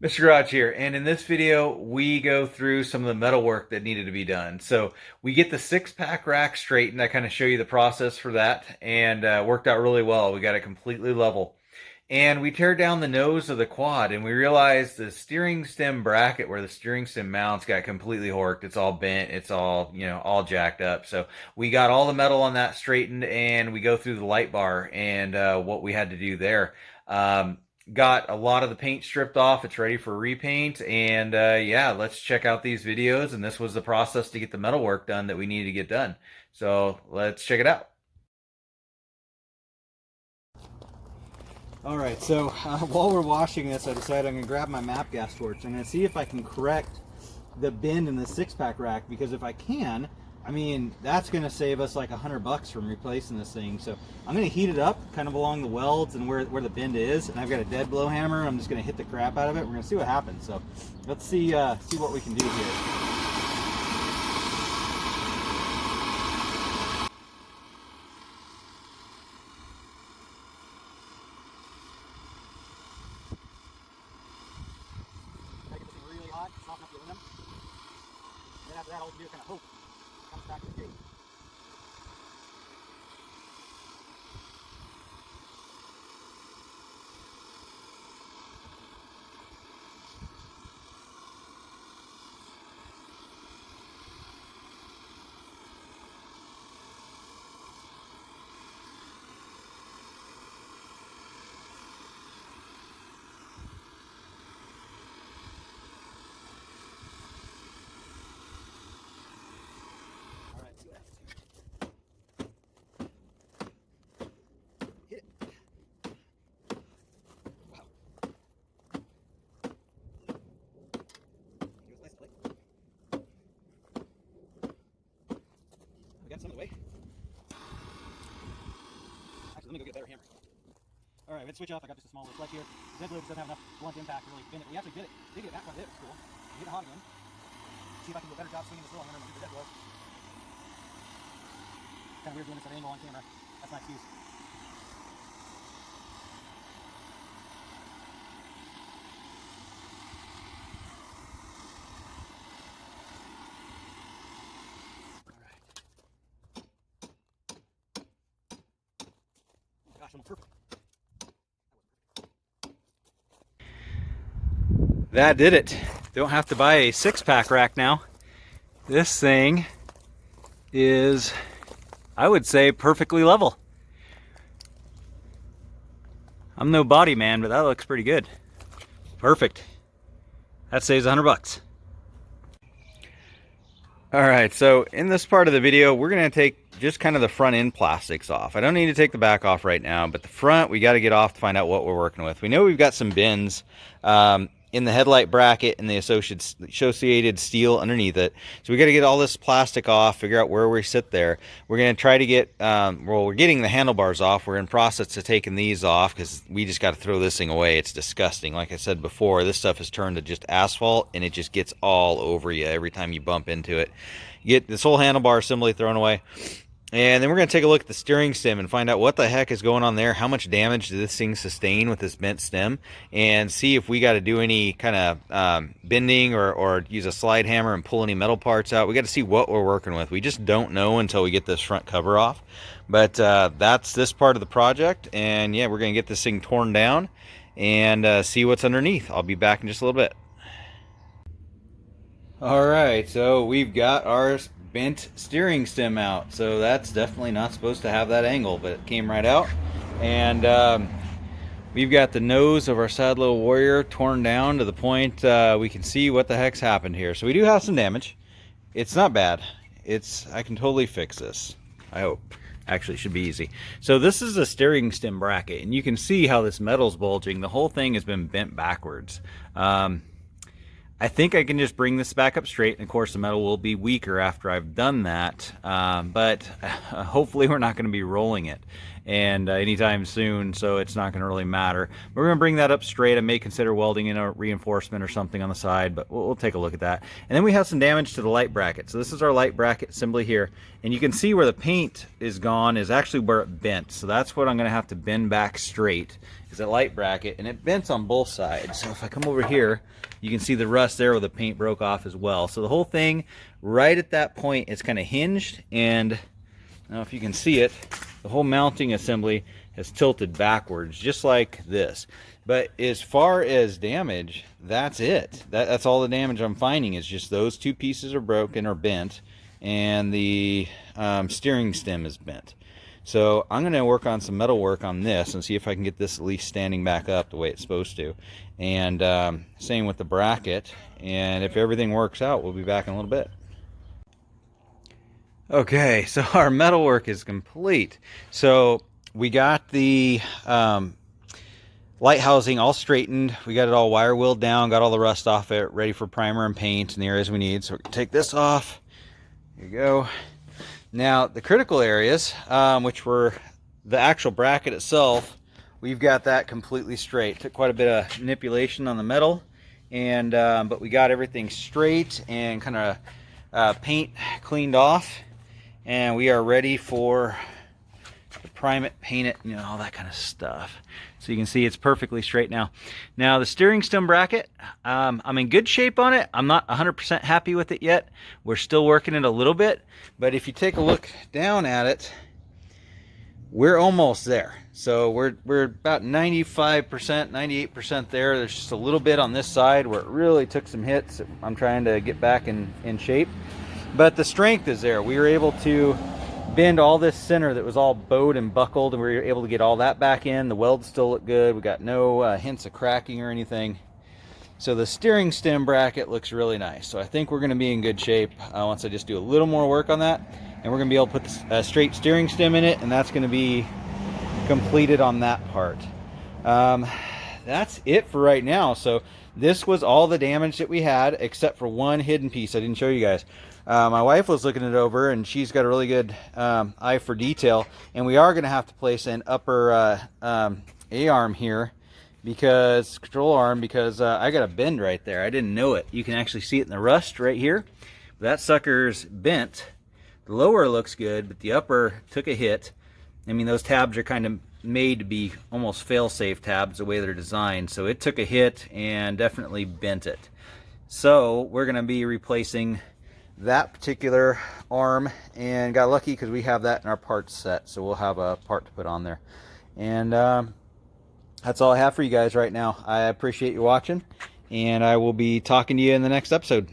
Mr. Garage here, and in this video, we go through some of the metal work that needed to be done. So we get the six-pack rack straightened. I kind of show you the process for that, and worked out really well. We got it completely level. And we tear down the nose of the quad, and we realize the steering stem bracket where the steering stem mounts got completely horked. It's all bent. It's all, all jacked up. So we got all the metal on that straightened, and we go through the light bar and what we had to do there. Got a lot of the paint stripped off. It's ready for repaint. And yeah, let's check out these videos. And this was the process to get the metal work done that we needed to get done. So let's check it out. All right, so while we're washing this, I decided I'm going to grab my MAP gas torch. I'm going to see if I can correct the bend in the six-pack rack, because if I can, I mean, that's going to save us like $100 from replacing this thing. So I'm going to heat it up kind of along the welds and where the bend is, and I've got a dead blow hammer. I'm just going to hit the crap out of it. We're going to see what happens. So let's see what we can do here. Soften up the aluminum. Then after that, all we do is kind of hope it comes back to the gate. Some of the way. Actually, let me go get a better hammer. All right, let's switch off. I got just a small little flex here. The dead loop doesn't have enough blunt impact to really bend it. We actually did it. Did get it back quite a bit. It's cool. Get it hot again. See if I can do a better job swinging this little hammer. I'm gonna do the dead blow. Kind of weird doing this at an angle on camera. That's my excuse. Gosh, almost perfect. That did it. Don't have to buy a six-pack rack now. This thing is, I would say, perfectly level. I'm no body man, but that looks pretty good. Perfect. That saves $100. All right, so in this part of the video, we're gonna take just kind of the front end plastics off. I don't need to take the back off right now, but the front, we gotta get off to find out what we're working with. We know we've got some bends in the headlight bracket and the associated steel underneath it. So we got to get all this plastic off, figure out where we sit there. We're going to try to get, well, we're getting the handlebars off. We're in process of taking these off because we just got to throw this thing away. It's disgusting. Like I said before, this stuff is turned to just asphalt and it just gets all over you every time you bump into it. You get this whole handlebar assembly thrown away. And then we're going to take a look at the steering stem and find out what the heck is going on there. How much damage did this thing sustain with this bent stem? And see if we got to do any kind of bending or use a slide hammer and pull any metal parts out. We got to see what we're working with. We just don't know until we get this front cover off. But that's this part of the project. And yeah, we're going to get this thing torn down and see what's underneath. I'll be back in just a little bit. All right, so we've got our bent steering stem out, so that's definitely not supposed to have that angle, but it came right out. And we've got the nose of our sad little warrior torn down to the point we can see what the heck's happened here. So we do have some damage. It's not bad. I can totally fix this, I hope. Actually, it should be easy. So this is a steering stem bracket, and you can see how this metal's bulging. The whole thing has been bent backwards. I think I can just bring this back up straight, and of course the metal will be weaker after I've done that, but hopefully we're not going to be rolling it. and anytime soon, so it's not going to really matter. We're going to bring that up straight. I may consider welding in a reinforcement or something on the side, but we'll take a look at that. And then we have some damage to the light bracket. So this is our light bracket assembly here, and you can see where the paint is gone is actually where it bent. So that's what I'm going to have to bend back straight, is that light bracket, and it bent on both sides. So if I come over here, you can see the rust there where the paint broke off as well. So the whole thing right at that point is kind of hinged, and now if you can see it, the whole mounting assembly has tilted backwards just like this. But as far as damage, that's it. That's all the damage I'm finding, is just those two pieces are broken or bent, and the steering stem is bent. So I'm going to work on some metal work on this and see if I can get this at least standing back up the way it's supposed to. And same with the bracket. And if everything works out, we'll be back in a little bit. Okay, so our metal work is complete. So we got the light housing all straightened. We got it all wire wheeled down, got all the rust off it, ready for primer and paint in the areas we need. So we're going to take this off. Here you go. Now, the critical areas, which were the actual bracket itself, we've got that completely straight. Took quite a bit of manipulation on the metal, and but we got everything straight and kind of paint cleaned off, and we are ready for to prime it, paint it, you know, all that kind of stuff. So you can see it's perfectly straight now. Now the steering stem bracket, I'm in good shape on it. I'm not 100% happy with it yet. We're still working it a little bit, but if you take a look down at it, we're almost there. So we're about 95%, 98% there. There's just a little bit on this side where it really took some hits. I'm trying to get back in shape, but the strength is there. We were able to bend all this center that was all bowed and buckled, and we were able to get all that back in. The welds still look good. We got no hints of cracking or anything. So the steering stem bracket looks really nice. So I think we're going to be in good shape once I just do a little more work on that, and we're going to be able to put a straight steering stem in it, and that's going to be completed on that part. That's it for right now. So this was all the damage that we had, except for one hidden piece I didn't show you guys. My wife was looking it over, and she's got a really good eye for detail, and we are going to have to place an upper A-arm here, because control arm, because I got a bend right there. I didn't know it. You can actually see it in the rust right here. That sucker's bent. The lower looks good, but the upper took a hit. I mean, those tabs are kind of made to be almost fail-safe tabs the way they're designed, so it took a hit and definitely bent it. So we're going to be replacing that particular arm, and got lucky because we have that in our parts set, so we'll have a part to put on there. And that's all I have for you guys right now. I appreciate you watching, and I will be talking to you in the next episode.